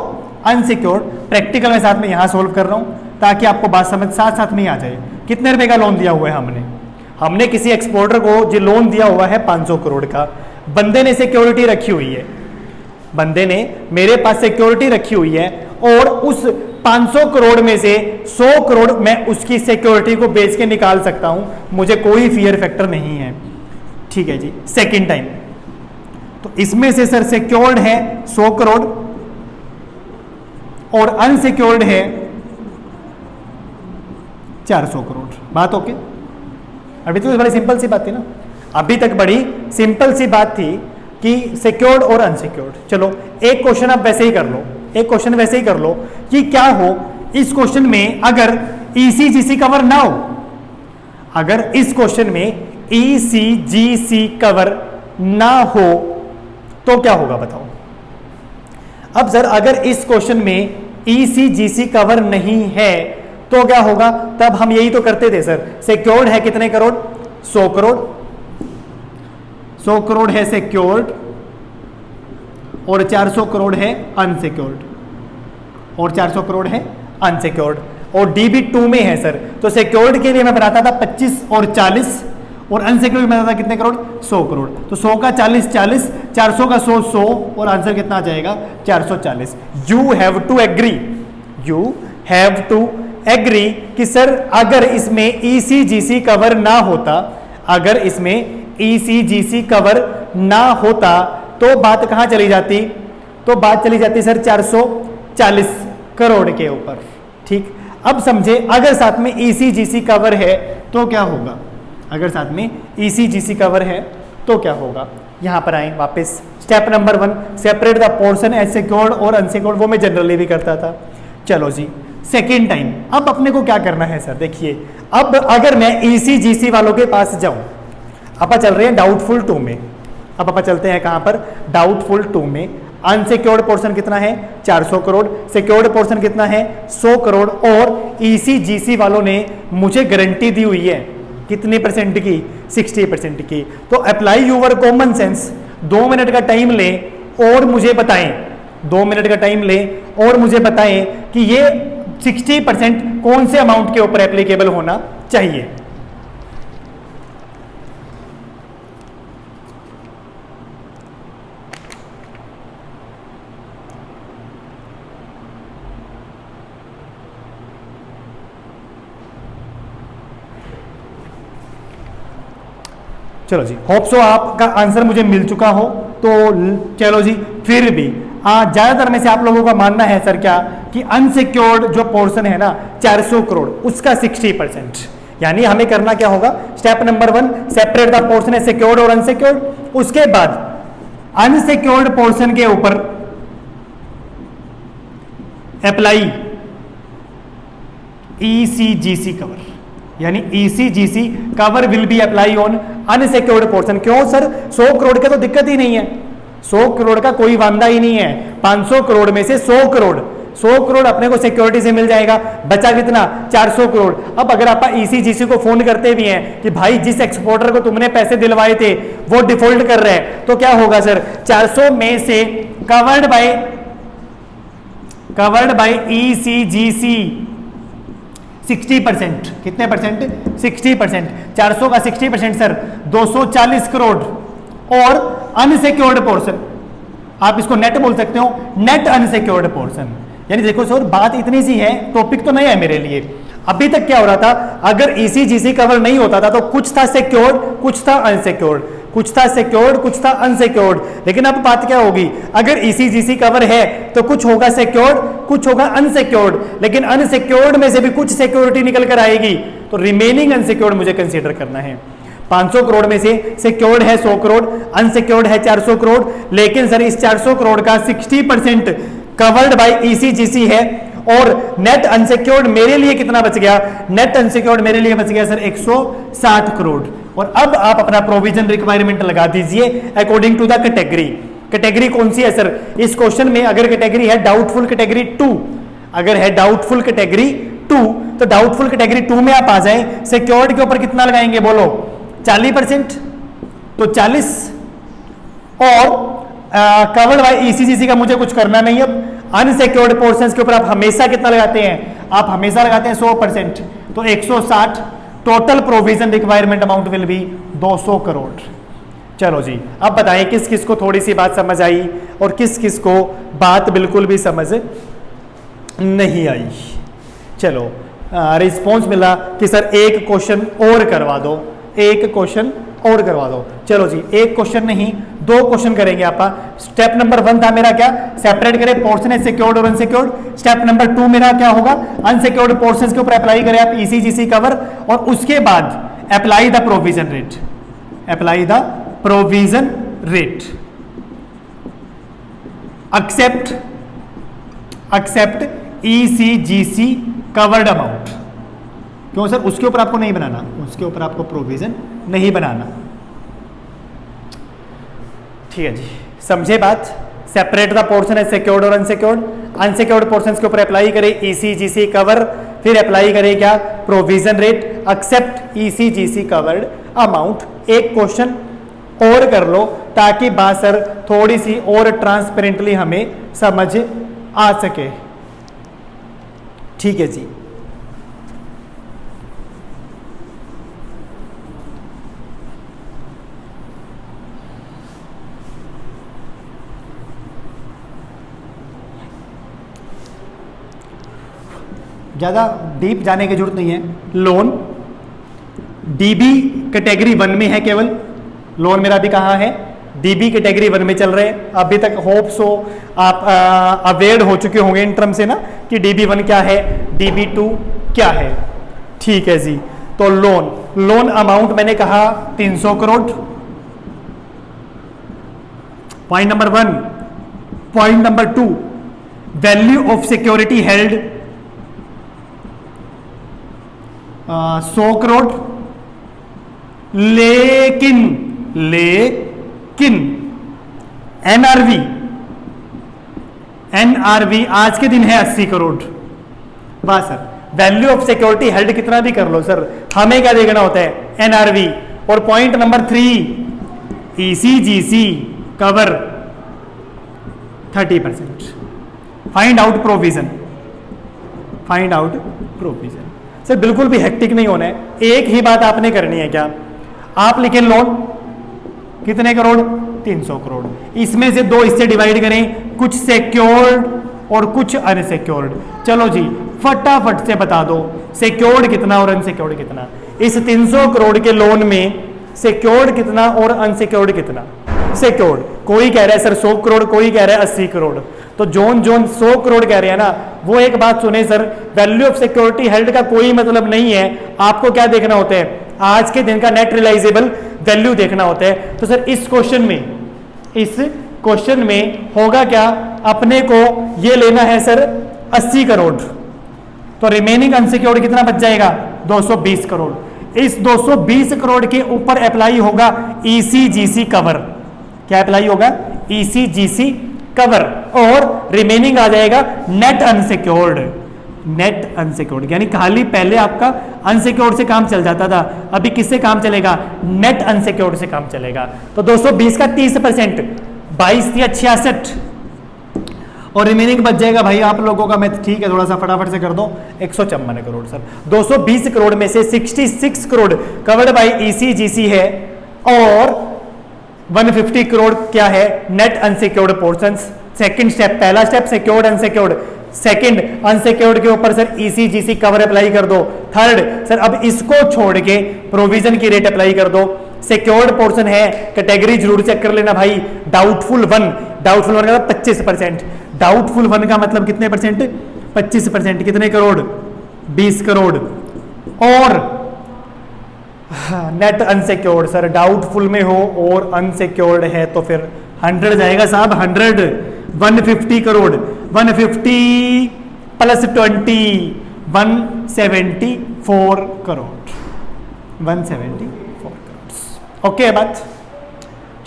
अनसिक्योर्ड। प्रैक्टिकल में साथ में यहां सोल्व कर रहा हूं ताकि आपको बात समझ साथ साथ में आ जाए। कितने रुपए का लोन दिया हुआ है हमने किसी एक्सपोर्टर को जो लोन दिया हुआ है 500 करोड़ का, बंदे ने सिक्योरिटी रखी हुई है, बंदे ने मेरे पास सिक्योरिटी रखी हुई है और उस 500 करोड़ में से 100 करोड़ मैं उसकी सिक्योरिटी को बेच के निकाल सकता हूं, मुझे कोई फियर फैक्टर नहीं है। ठीक है जी। सेकंड टाइम तो इसमें से सर सिक्योर्ड है 100 करोड़ और अनसिक्योर्ड है 400 करोड़। बात ओके? अभी तो बड़ी सिंपल सी बात थी ना, अभी तक बड़ी सिंपल सी बात थी कि सिक्योर्ड और अनसिक्योर्ड। चलो एक क्वेश्चन आप वैसे ही कर लो, एक क्वेश्चन वैसे ही कर लो कि क्या हो इस क्वेश्चन में अगर ईसीजीसी कवर ना हो, अगर इस क्वेश्चन में ईसीजीसी कवर ना हो तो क्या होगा बताओ। अब सर अगर इस क्वेश्चन में ईसीजीसी कवर नहीं है तो क्या होगा, तब हम यही तो करते थे सर। सिक्योर्ड है कितने करोड़, 100 करोड़, 100 करोड़ है सिक्योर्ड और 400 करोड़ है अनसिक्योर्ड, और 400 करोड़ है अनसिक्योर्ड, और डीबी 2 में है सर। तो सिक्योर्ड के लिए मैं बनाता था 25 और 40 और अनसिक्योर्ड में बनाता था कितने करोड़, 100 करोड़। तो 100 का 40 40, 400 का 100 100 और आंसर कितना आ जाएगा 440। You have to agree, you have to agree कि सर अगर इसमें ईसीजीसी कवर ना होता, अगर इसमें ईसीजीसी कवर ना होता तो बात कहां चली जाती, तो बात चली जाती सर 440 करोड़ के ऊपर। ठीक, अब समझे अगर साथ में ईसीजीसी कवर है तो क्या होगा, अगर साथ में ईसीजीसी कवर है तो क्या होगा। यहां पर आए वापस, step number 1 separate the portion as secured और अनसिक्योर्ड, वो मैं जनरली भी करता था। चलो जी सेकेंड टाइम, अब अपने को क्या करना है सर, देखिए अब अगर मैं ईसीजीसी वालों के पास जाऊं, अपा चल रहे हैं डाउटफुल 2 में, अब अपा चलते हैं कहां पर, डाउटफुल 2 में। अनसिक्योर्ड पोर्शन कितना है 400 करोड़, सिक्योर्ड पोर्शन कितना है 100 करोड़, और ईसीजीसी वालों ने मुझे गारंटी दी हुई है कितनी परसेंट की, 60% की। तो apply your common sense, 2 minute का टाइम लें और मुझे बताएं, 2 मिनट का टाइम लें और मुझे बताएं कि ये 60% कौन से अमाउंट के ऊपर एप्लीकेबल होना चाहिए। चलो जी, होप सो आपका आंसर मुझे मिल चुका हो। तो चलो जी, फिर भी ज्यादातर में से आप लोगों का मानना है सर क्या कि अनसिक्योर्ड जो पोर्शन है ना 400 करोड़ उसका 60%, यानी हमें करना क्या होगा, step number 1 separate the portion है सिक्योर्ड और अनसिक्योर्ड, उसके बाद अनसिक्योर्ड पोर्शन के ऊपर अप्लाई ईसीजीसी कवर, यानी ECGC cover will be apply on unsecured portion. क्यों सर, 100 करोड़ का तो दिक्कत ही नहीं है, 100 करोड़ का कोई वांदा ही नहीं है। 500 करोड़ में से 100 करोड़ अपने को सिक्योरिटी से मिल जाएगा, बचा कितना 400 करोड़। अब अगर आप ईसीजीसी को फोन करते भी हैं कि भाई जिस एक्सपोर्टर को तुमने पैसे दिलवाए थे वो डिफॉल्ट कर रहे हैं, तो क्या होगा सर, 400 में से कवर्ड बाय ईसीजीसी 60%, कितने परसेंट, 60%, 400 का 60% सर 240 करोड़, और अनसिक्योर्ड पोर्शन आप इसको नेट बोल सकते हो, नेट अनसिक्योर्ड पोर्शन। यानी देखो सर बात इतनी सी है, टॉपिक तो नहीं है मेरे लिए। अभी तक क्या हो रहा था, अगर ईसीजीसी कवर नहीं होता था तो कुछ था सिक्योर्ड, कुछ था अनसिक्योर्ड, कुछ था सिक्योर्ड, कुछ था अनसिक्योर्ड। लेकिन अब बात क्या होगी, अगर ईसीजीसी कवर है तो कुछ होगा सिक्योर्ड, कुछ होगा अनसिक्योर्ड, लेकिन अनसिक्योर्ड में से भी कुछ सिक्योरिटी निकल कर आएगी, तो रिमेनिंग अनसिक्योर्ड मुझे कंसीडर करना है। 500 करोड़ में से सिक्योर्ड है 100 करोड़, अनसिक्योर्ड है 400 करोड़, लेकिन सर इस 400 करोड़ का 60% कवर्ड बाय ईसीजीसी है, और नेट अनसिक्योर्ड मेरे लिए कितना बच गया, नेट अनसिक्योर्ड मेरे लिए बच गया सर 160 करोड़। और अब आप अपना प्रोविजन रिक्वायरमेंट लगा दीजिए according to the category. Category कौन सी है सर इस क्वेश्चन में, अगर कैटेगरी है डाउटफुल कैटेगरी 2, अगर है डाउटफुल कैटेगरी 2 तो डाउटफुल कैटेगरी 2 में आप आ जाएं, सिक्योर्ड के ऊपर कितना लगाएंगे बोलो, 40%, तो 40 और कवर्ड बाय ईसीजीसी का मुझे कुछ करना नहीं। अब अनसिक्योर्ड पोर्शंस के ऊपर आप हमेशा कितना लगाते हैं, आप हमेशा लगाते हैं 100%, तो 160। Total provision requirement amount will be 200 crore. चलो जी, अब बताइए किस किस को थोड़ी सी बात समझ आई और किस किस को बात बिल्कुल भी समझ नहीं आई। चलो रिस्पॉन्स मिला कि सर एक क्वेश्चन और करवा दो, एक क्वेश्चन और करवा दो। चलो जी, एक क्वेश्चन नहीं 2 क्वेश्चन करेंगे आप। स्टेप नंबर 1 था मेरा क्या, सेपरेट करें पोर्शन है सिक्योर्ड और अनसिक्योर्ड। स्टेप नंबर 2 मेरा क्या होगा, अनसिक्योर्ड पोर्शंस के ऊपर अप्लाई करें आप ईसीजीसी कवर, और उसके बाद apply the provision rate, apply the provision rate, except ECGC covered amount. क्यों सर, उसके ऊपर आपको नहीं बनाना, उसके ऊपर आपको प्रोविजन नहीं बनाना। ठीक है जी, समझे बात। सेपरेट द पोर्शन है सिक्योर्ड और अनसिक्योर्ड। अनसिक्योर्ड पोर्शन के ऊपर अप्लाई करें ईसीजीसी कवर, फिर अप्लाई करें क्या, provision rate, except ECGC covered amount. एक क्वेश्चन और कर लो ताकि बात सर थोड़ी सी और ट्रांसपेरेंटली हमें समझ आ सके। ठीक है जी, ज़्यादा डीप जाने की जरूरत नहीं है। लोन डीबी कैटेगरी 1 में है, केवल लोन मेरा भी कहाँ है, डीबी कैटेगरी 1 में चल रहे हैं। अभी तक होप सो आप अवेयर हो चुके होंगे इन टर्म से ना कि डीबी 1 क्या है, डीबी 2 क्या है। ठीक है जी, तो लोन अमाउंट मैंने कहा 300 crore, point number 1। Point number 2, value of security held 100 crore, लेकिन एनआरवी आज के दिन है 80 करोड़। वाह sir, value of security held कितना भी कर लो सर, हमें क्या देखना होता है, एनआरवी। और point number 3, ECGC cover 30%। Find out provision, find out provision. Sir बिल्कुल भी हेक्टिक नहीं होना है, एक ही बात आपने करनी है। क्या आप लिखें, लोन कितने करोड़, 300 करोड़। इसमें से 2 इससे डिवाइड करें, कुछ सिक्योर्ड और कुछ अनसिक्योर्ड। चलो जी, फटाफट से बता दो सिक्योर्ड कितना और अनसिक्योर्ड कितना। इस 300 करोड़ के लोन में सिक्योर्ड कितना और अनसिक्योर्ड कितना। सिक्योर्ड कोई कह रहा है सर 100 करोड़, कोई कह रहा है 80 करोड़। तो जोन 100 करोड़ कह रहे हैं ना, वो एक बात सुने sir, value of security held का कोई मतलब नहीं है। आपको क्या देखना होता है, आज के दिन का नेट रियलाइजेबल वैल्यू देखना होता है। तो सर इस क्वेश्चन में होगा क्या, अपने को ये लेना है सर 80 करोड़, तो रिमेनिंग अनसिक्योर्ड कितना बच जाएगा, 220 करोड़। इस 220 करोड़ के ऊपर अप्लाई होगा ईसीजीसी कवर। क्या अप्लाई होगा, ईसीजीसी कवर, और रिमेनिंग आ जाएगा नेट अनसिक्योर्ड। नेट अनसिक्योर्ड यानी खाली पहले आपका अनसिक्योर्ड से काम चल जाता था, अभी किससे काम चलेगा, नेट अनसिक्योर्ड से काम चलेगा। तो 220 का 30%, 22 या 66, और रिमेनिंग बच जाएगा भाई आप लोगों का। मैं ठीक है, थोड़ा सा फटाफट से कर दो, 154 करोड़ सर। 220 करोड़ में से 66 करोड़ कवर्ड बाय ईसीजीसी है, और 150 करोड़ क्या है, net unsecured portions. Second step, पहला step secured unsecured, second unsecured के ऊपर सर ईसीजीसी कवर अप्लाई कर दो। थर्ड सर अब इसको छोड़ के प्रोविजन की रेट अप्लाई कर दो। सिक्योर्ड पोर्शन है, कैटेगरी जरूर चेक कर लेना भाई। डाउटफुल वन का 25%, डाउटफुल वन का मतलब कितने परसेंट, 25%। कितने करोड़, 20 करोड़। और नेट अनसिक्योर्ड सर डाउटफुल में हो और अनसिक्योर्ड है तो फिर 100 जाएगा साहब, 100, 150 करोड़, 150 प्लस 20, 174 करोड़, 174 करोड़। ओके बात,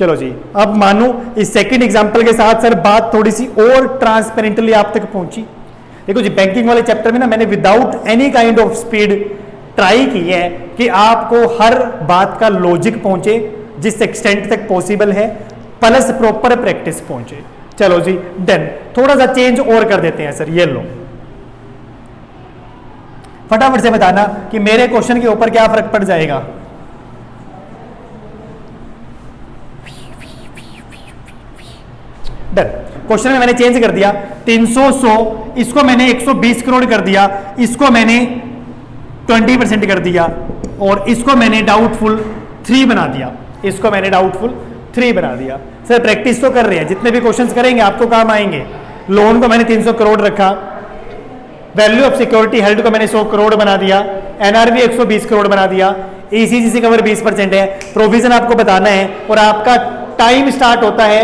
चलो जी। अब मानो इस सेकंड एग्जांपल के साथ सर बात थोड़ी सी और ट्रांसपेरेंटली आप तक पहुंची। देखो जी, बैंकिंग वाले चैप्टर में ना मैंने without any kind of speed try की है कि आपको हर बात का लॉजिक पहुंचे जिस एक्सटेंट तक पॉसिबल है। प्लस प्रॉपर प्रैक्टिस पहुंचे। चलो जी डन। थोड़ा सा चेंज और कर देते हैं सर, ये लो फटाफट से बताना कि मेरे क्वेश्चन के ऊपर क्या फर्क पड़ जाएगा। डन। क्वेश्चन में मैंने चेंज कर दिया 300 इसको मैंने 120 करोड़ कर दिया, इसको मैंने 20% कर दिया और इसको मैंने डाउटफुल 3 बना दिया, इसको मैंने डाउटफुल 3 बना दिया। सर प्रैक्टिस तो कर रहे हैं, जितने भी क्वेश्चंस करेंगे आपको काम आएंगे। लोन को मैंने 300 करोड़ रखा, वैल्यू ऑफ सिक्योरिटी हेल्ड को मैंने 100 करोड़ बना दिया, एनआरवी 120 करोड़ बना दिया, ईसीजीसी कवर 20% है, प्रोविजन आपको बताना है और आपका टाइम स्टार्ट होता है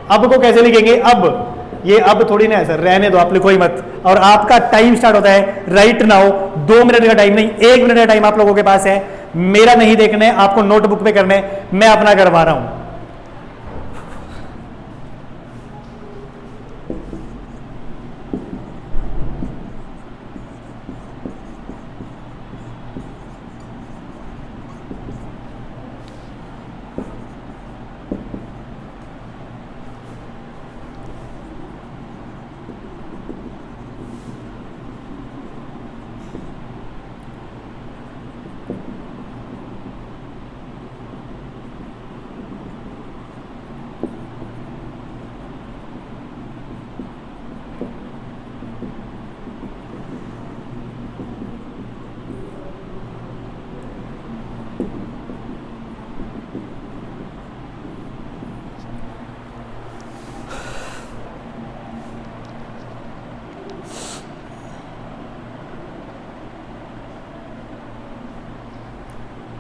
अब को कैसे लिखेंगे अब, ये अब थोड़ी ना है सर, रहने दो आप लिखो ही मत। और आपका टाइम स्टार्ट होता है राइट नाउ, 2 मिनट का टाइम नहीं 1 मिनट का टाइम आप लोगों के पास है। मेरा नहीं देखना है, आपको नोटबुक पे करना है, मैं अपना करवा रहा हूं।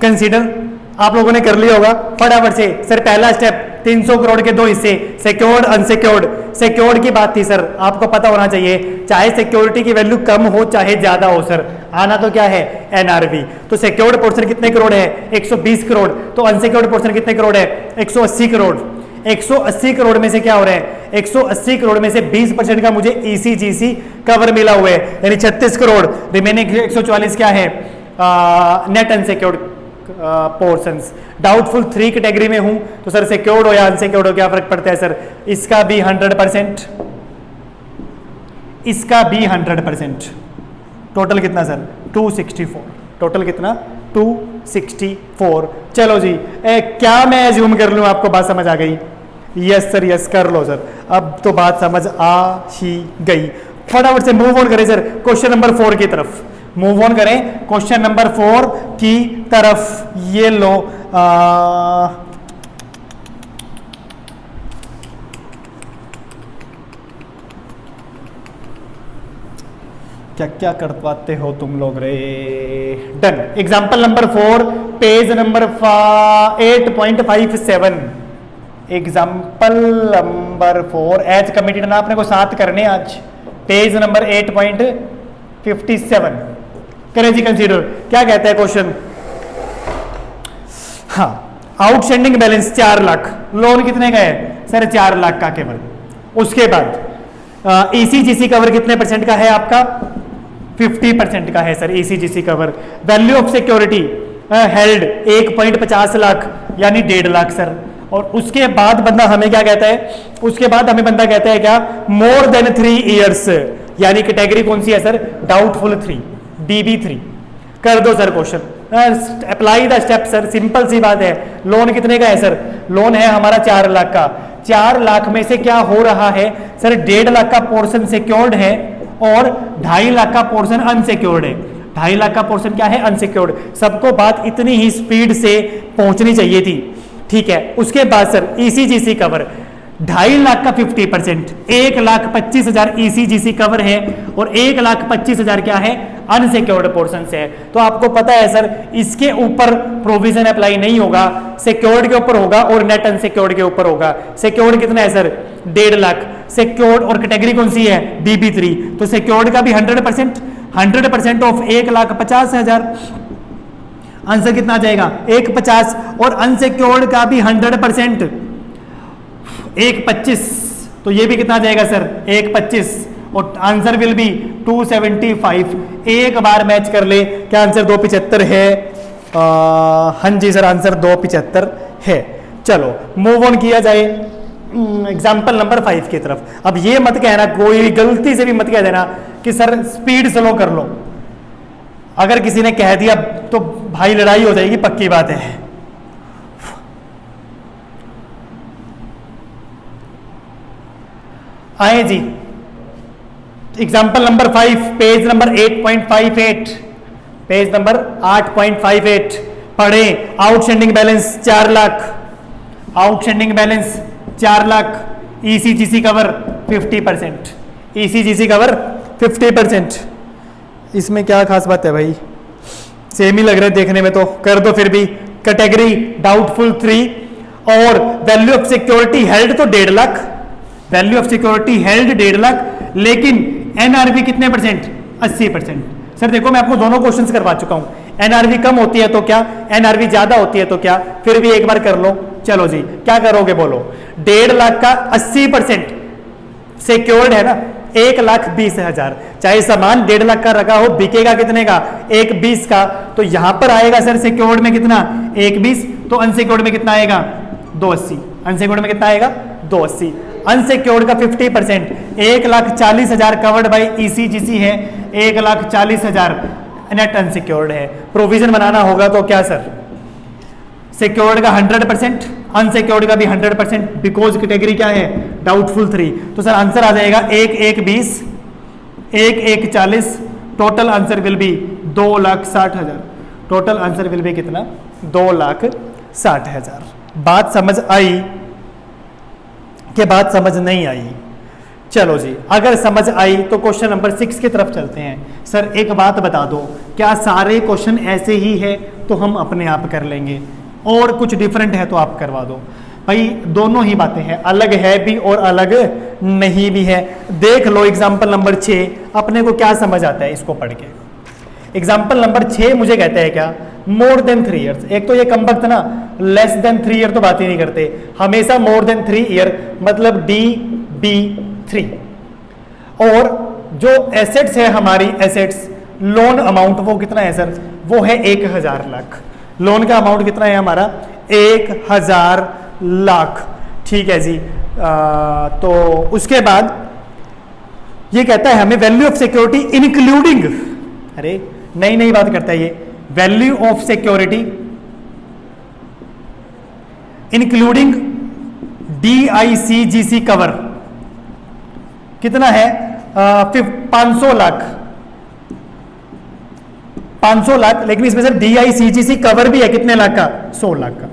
कंसीडर आप लोगों ने कर लिया होगा फटाफट से। सर पहला स्टेप 300 करोड़ के 2 हिस्से, सिक्योर्ड अनसिक्योर्ड। सिक्योर्ड की बात थी सर, आपको पता होना चाहिए, चाहे सिक्योरिटी की वैल्यू कम हो चाहे ज्यादा हो सर, आना तो क्या है एनआरवी। तो सिक्योर्ड पोर्शन कितने करोड़ है 120 करोड़, तो अनसिक्योर्ड पोर्शन कितने करोड़ है 180 करोड़। 180 करोड़ में से क्या हो रहा है 180 करोड़ में से 20% का मुझे ईसीजीसी कवर मिला हुआ है, यानी 36 करोड़। रिमेनिंग 144 क्या है net unsecured portions. Doubtful 3 category में हूं तो सर सिक्योर्ड हो या अनसिक्योर्ड हो क्या फर्क पड़ता है सर, इसका भी 100%, इसका भी 100%। टोटल कितना सर 264, टोटल कितना 264। चलो जी क्या मैं एज्यूम कर लूं, आपको बात समझ आ गई? यस सर यस कर लो सर, अब तो बात समझ आ ही गई। फटाफट से मूव ऑन करें सर क्वेश्चन नंबर 4 की तरफ, मूव ऑन करें क्वेश्चन नंबर 4 की तरफ। ये लो क्या क्या कर पाते हो तुम लोग रे। Done. Example number 4 page number 8.57। Example number 4 as committed ना अपने को 7 करने आज। पेज नंबर 8.57 करें जी कंसीडर। क्या कहता है क्वेश्चन? हाँ आउटस्टैंडिंग बैलेंस 4 लाख, लोन कितने का है सर 4 लाख का केवल। उसके बाद ईसीजीसी कवर कितने परसेंट का है आपका 50% का है sir ECGC cover. Value of security held 1.50 lakh यानी 1.5 लाख सर। और उसके बाद बंदा हमें क्या कहता है, उसके बाद हमें बंदा कहता है क्या मोर देन 3 इयर्स, यानी कैटेगरी कौन सी है सर डाउटफुल 3 DB3। कर दो sir question, apply the step sir, simple सी बात है। लोन कितने का है सर, लोन है हमारा 4 लाख का। 4 लाख में से क्या हो रहा है सर 1.5 लाख का पोर्शन सिक्योर्ड है और 2.5 लाख का पोर्शन अनसिक्योर्ड है। 2.5 लाख का पोर्शन क्या है अनसिक्योर्ड। सबको बात इतनी ही स्पीड से पहुंचनी चाहिए थी, ठीक है। उसके बाद सर ईसीजीसी कवर 2.5 लाख का 50%, 1,25,000 ईसीजीसी कवर है और 1,25,000 क्या है अनसिक्योर्ड पोर्शन है। तो आपको पता है सर इसके ऊपर प्रोविजन अप्लाई नहीं होगा, सिक्योर्ड के ऊपर होगा और नेट अनसिक्योर्ड के ऊपर होगा। सिक्योर्ड कितना है सर 1.5 लाख सिक्योर्ड और कैटेगरी कौन सी है DB3। तो सिक्योर्ड का भी 100% ऑफ 1,50,000। आंसर कितना आ जाएगा 1,50 और अनसिक्योर्ड का भी 100% 1,25। तो ये भी कितना आ जाएगा सर 1,25 और आंसर विल बी 275। एक बार मैच कर ले, क्या आंसर 275 है? हाँ जी सर आंसर 275 है। चलो मूव ऑन किया जाए एग्जाम्पल नंबर 5 की तरफ। अब ये मत कहना, कोई गलती से भी मत कह देना कि सर स्पीड स्लो कर लो। अगर किसी ने कह दिया तो भाई लड़ाई हो जाएगी, पक्की बात है। आए जी, example number 5, page number 8.58, page number 8.58 पढ़े। Outstanding balance 4 lakh, outstanding balance 4 lakh, ECGC cover 50%, ECGC cover 50%। इसमें क्या खास बात है भाई, सेम ही लग रहा है देखने में, तो कर दो फिर भी। कैटेगरी डाउटफुल 3 और वैल्यू ऑफ सिक्योरिटी हेल्ड तो 1.5 lakh, value of security held 1.5 lakh, लेकिन एनआरवी कितने परसेंट? 80%। सर देखो मैं आपको दोनों क्वेश्चंस करवा चुका हूं। एनआरवी कम होती है तो क्या, एनआरवी ज्यादा होती है तो क्या, फिर भी एक बार कर लो। चलो जी, क्या करोगे बोलो। 1.5 लाख का 80% सिक्योर्ड है ना, 1,20,000। चाहे सामान 1.5 लाख का रखा हो, बिकेगा कितने का? 1,20 का। तो यहां पर आएगा सर सिक्योर्ड में कितना? 1,20। तो अनसिक्योर्ड में कितना आएगा? 280। अनसिक्योर्ड में कितना आएगा? 280। अनसिक्योर्ड का 50%, 1,40,000 कवर्ड बाय ईसीजीसी है, 1,40,000 नेट अनसिक्योर्ड है। प्रोविजन बनाना होगा तो क्या सर? सिक्योर्ड का 100%, अनसिक्योर्ड का भी 100%, बिकॉज कैटेगरी क्या है? डाउटफुल 3। तो सर आंसर आ जाएगा 1,20, 1,40। Total answer will be 2,60,000। Total answer will be कितना? 2,60,000। बात समझ आई कि बात समझ नहीं आई? चलो जी, अगर समझ आई तो क्वेश्चन नंबर 6 की तरफ चलते हैं। सर एक बात बता दो, क्या सारे क्वेश्चन ऐसे ही है? तो हम अपने आप कर लेंगे, और कुछ डिफरेंट है तो आप करवा दो। भाई दोनों ही बातें हैं, अलग है भी और अलग नहीं भी है। देख लो एग्जाम्पल नंबर 6, अपने को क्या समझ आता है इसको पढ़ के। एग्जाम्पल नंबर 6 मुझे कहते हैं क्या? More than 3 years. एक तो ये कम वक्त ना, लेस देन 3 ईयर तो बात ही नहीं करते, हमेशा मोर देन 3 ईयर, मतलब DB3। और जो एसेट्स है हमारी, एसेट्स लोन अमाउंट वो कितना है सर? वो है 1,000 लाख। लोन का अमाउंट कितना है हमारा? 1,000 लाख। ठीक है जी। तो उसके बाद ये कहता है हमें वैल्यू ऑफ सिक्योरिटी इंक्लूडिंग, अरे नई नई बात करता है ये, value of security including DICGC cover कितना है? 500 लाख, 500 लाख। लेकिन इसमें सर DICGC कवर भी है कितने लाख का? 100 लाख का।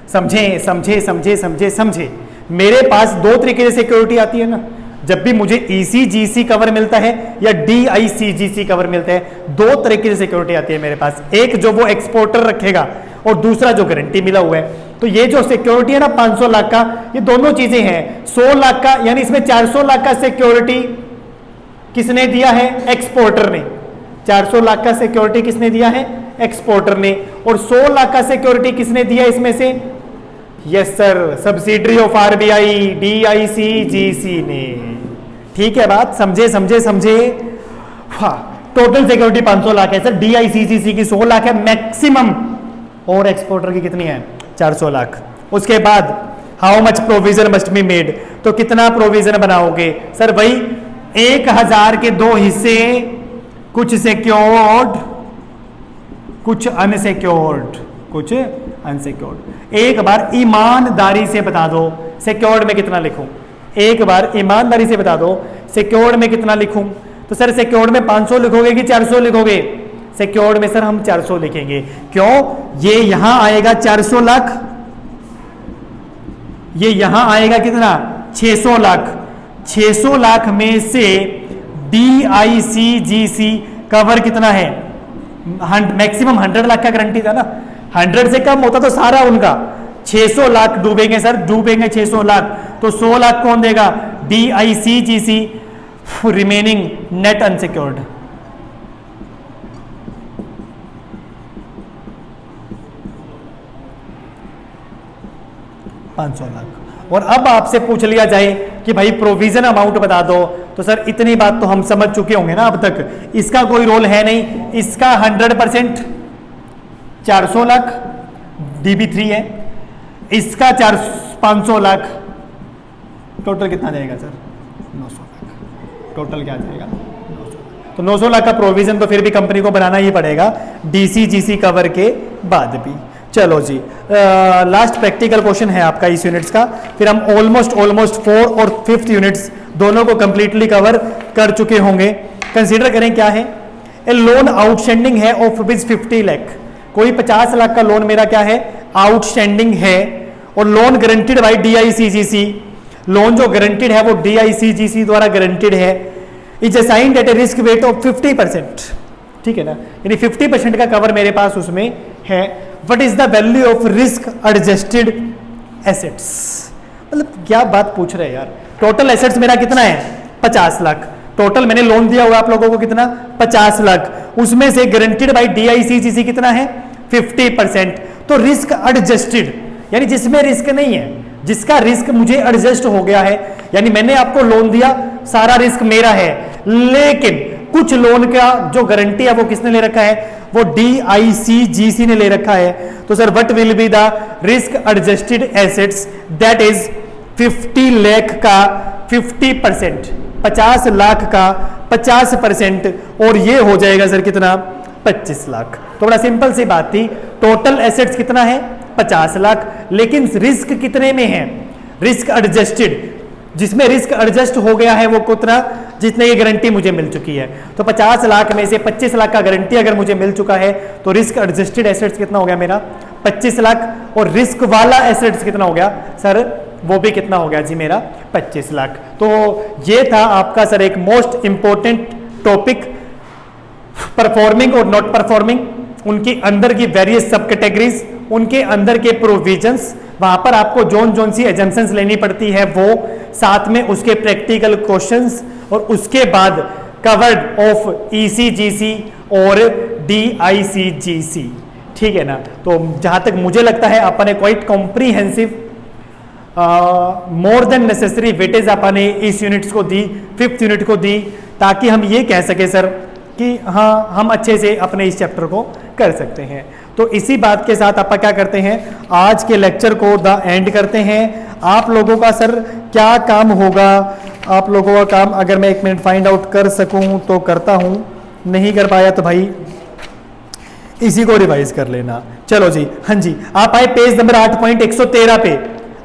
समझे समझे समझे समझे समझे। मेरे पास दो तरीके से सिक्योरिटी आती है ना, जब भी मुझे ECGC कवर मिलता है या DICGC कवर मिलता है, दो तरीके से सिक्योरिटी आती है मेरे पास। एक जो वो एक्सपोर्टर रखेगा और दूसरा जो गारंटी मिला हुआ है। तो ये जो सिक्योरिटी है ना 500 लाख का, ये दोनों चीजें हैं। 100 लाख का यानी इसमें 400 लाख का सिक्योरिटी किसने दिया है? एक्सपोर्टर ने। 400 लाख का सिक्योरिटी किसने दिया है? एक्सपोर्टर ने। और 100 लाख का सिक्योरिटी किसने दिया इसमें से? Yes sir, subsidiary of RBI DICGC ने। ठीक है बात, समझे समझे समझे। हाँ, टोटल सिक्योरिटी 500 लाख है सर, DICGC की 100 लाख है मैक्सिमम, और एक्सपोर्टर की कितनी है? 400 लाख। उसके बाद how much provision must be made, तो कितना प्रोविजन बनाओगे सर? भाई 1,000 के दो हिस्से, कुछ सिक्योर्ड कुछ अनसिक्योर्ड, कुछ अनसिक्योर्ड। एक बार ईमानदारी से बता दो सिक्योर्ड में कितना लिखूं? एक बार ईमानदारी से बता दो सिक्योर्ड में कितना लिखूं? तो सर सिक्योर्ड में 500 लिखोगे कि 400 लिखोगे? सिक्योर्ड में सर हम 400 लिखेंगे। क्यों? ये यहां आएगा 400 लाख, ये यहां आएगा कितना? 600 लाख। 600 लाख में से DICGC कवर कितना है? मैक्सिमम 100 लाख का गारंटी था ना, 100 से कम होता तो सारा उनका 600 लाख डूबेंगे सर, डूबेंगे 600 लाख। तो 100 लाख कौन देगा? DICGC। Remaining net unsecured. Lakh. और अब आपसे पूछ लिया जाए कि भाई प्रोविजन अमाउंट बता दो, तो सर इतनी बात तो हम समझ चुके होंगे ना अब तक, इसका कोई रोल है नहीं। इसका 100% 400 लाख DB3 है, इसका 500 लाख, टोटल कितना जाएगा सर? 900 लाख। टोटल क्या जाएगा? 900 लाख। तो 900 लाख का प्रोविजन तो फिर भी कंपनी को बनाना ही पड़ेगा डीसीजीसी कवर के बाद भी। चलो जी, लास्ट प्रैक्टिकल क्वेश्चन है आपका इस यूनिट्स का, फिर हम ऑलमोस्ट 4 और 5th यूनिट्स दोनों को कंप्लीटली कवर कर चुके होंगे। कंसीडर करें क्या है, ए लोन आउटस्टैंडिंग है ऑफ रुपीज 50 लाख। कोई 50 लाख का लोन मेरा क्या है? आउटस्टैंडिंग है, और loan guaranteed by DICGC. Loan जो गारंटीड है वो डीआईसीजीसी द्वारा गारंटीड है। Is assigned at a risk weight of 50%, ठीक है ना, यानी 50% का कवर मेरे पास उसमें है। What is the value of risk adjusted assets? मतलब क्या बात पूछ रहे हैं यार। टोटल एसेट्स मेरा कितना है? 50 लाख। टोटल मैंने लोन दिया हुआ आप लोगों को कितना? 50 लाख। उसमें से गारंटीड बाय डीआईसीजीसी कितना है? 50%। तो रिस्क एडजस्टेड यानी जिसमें रिस्क नहीं है, जिसका रिस्क मुझे एडजस्ट हो गया है, यानी मैंने आपको लोन दिया, सारा रिस्क मेरा है, लेकिन कुछ लोन का जो गारंटी है वो किसने ले रखा है? वो डीआईसीजीसी ने ले रखा है। तो sir what will be the risk adjusted assets that is 50 lakh का 50%, 50 लाख का 50%, और ये हो जाएगा सर कितना? 25 लाख। तो बड़ा सिंपल सी बात थी, टोटल एसेट्स कितना है? 50 लाख, लेकिन रिस्क कितने में है? रिस्क एडजस्टेड, जिसमें रिस्क एडजस्ट हो गया है वो कितना? जितने ये गारंटी मुझे मिल चुकी है। तो 50 लाख में से 25 लाख का गारंटी अगर मुझे मिल चुका है तो रिस्क एडजस्टेड एसेट्स कितना हो गया मेरा? 25 लाख। और रिस्क वाला एसेट्स कितना हो गया सर? वो भी कितना हो गया जी मेरा? 25 लाख। तो ये था आपका सर एक मोस्ट इंपॉर्टेंट टॉपिक, परफॉर्मिंग और नॉट परफॉर्मिंग, उनके अंदर की वेरियस सब कैटेगरीज, उनके अंदर के प्रोविजंस, वहां पर आपको जोन सी एजम्पशंस लेनी पड़ती है वो, साथ में उसके प्रैक्टिकल क्वेश्चंस, और उसके बाद कवर्ड ऑफ ईसीजीसी और डीआईसीजीसी, ठीक है ना। तो जहां तक मुझे लगता है अपन ने quite comprehensive, more than necessary weightage अपन ने इस यूनिट्स को दी, 5th यूनिट को दी, ताकि हम ये कह सके सर कि हाँ हम अच्छे से अपने इस चैप्टर को कर सकते हैं। तो इसी बात के साथ आप क्या करते हैं, आज के लेक्चर को द एंड करते हैं। आप लोगों का सर क्या काम होगा? आप लोगों का काम अगर मैं 1 मिनट फाइंड आउट कर सकूं तो करता हूं, नहीं कर पाया तो भाई इसी को रिवाइज कर लेना। चलो जी, हाँ जी, आप आए पेज नंबर 8.113 पे,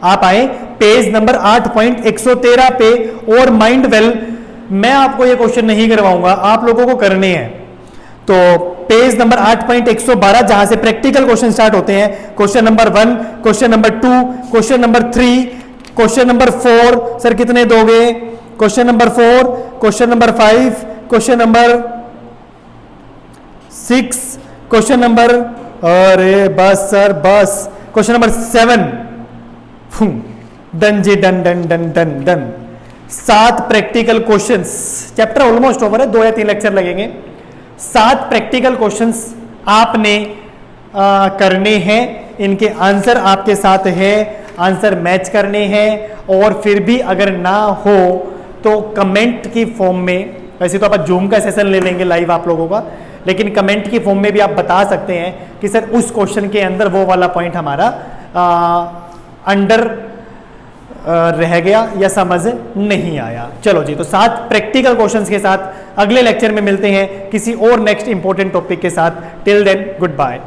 आप आए पेज नंबर 8.113 पे, और माइंड वेल मैं आपको ये क्वेश्चन नहीं करवाऊंगा, आप लोगों को करने हैं। तो पेज नंबर 8.112 जहां से प्रैक्टिकल क्वेश्चन स्टार्ट होते हैं, question number 1, question number 2, question number 3, question number 4, sir कितने दोगे? Question number 4, question number 5, question number 6, question number, अरे बस सर बस, क्वेश्चन नंबर 7, डन जी, done done done done done. 7 practical questions, chapter almost over है, 2 या 3 lecture लगेंगे। 7 practical questions आपने करने हैं, इनके आंसर आपके साथ है, आंसर मैच करने हैं, और फिर भी अगर ना हो तो कमेंट की फॉर्म में, वैसे तो आप जूम का सेशन ले लेंगे लाइव आप लोगों का, लेकिन कमेंट की फॉर्म में भी आप बता सकते हैं कि सर उस क्वेश्चन के अंदर वो वाला पॉइंट हमारा अंडर रह गया या समझ नहीं आया। चलो जी, तो 7 प्रैक्टिकल क्वेश्चंस के साथ अगले लेक्चर में मिलते हैं किसी और नेक्स्ट इंपॉर्टेंट टॉपिक के साथ। Till then good bye.